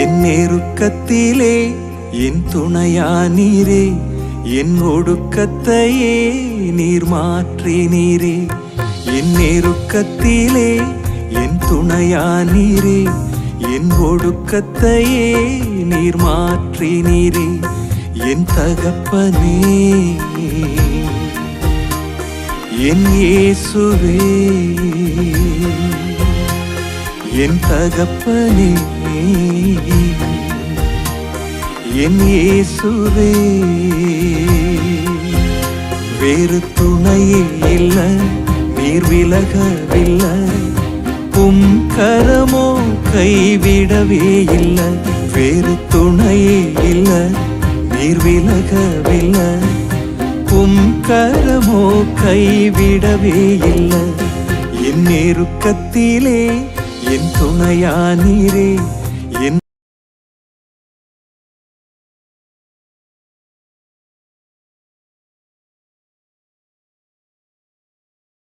என் நெருக்கத்திலே என் துணையானீரே, என் ஒடுக்கத்தையே நீர் மாற்றினீரே. என் நெருக்கத்திலே என் துணையானீரே, என் ஒடுக்கத்தையே நீர் மாற்றினீரே. என் தகப்பனே, என் இயேசுவே, என் தகப்பனே, என் இயேசுவே. வேறு துணையே இல்லை, நீர் விலகவில்லை, உம் கரமோ கைவிடவே இல்லை. வேறு துணையே இல்லை, நீர் விலகவில்லை, உம் கரமோ கைவிடவே இல்லை. என் நெருக்கத்திலே என் துணையானீரே,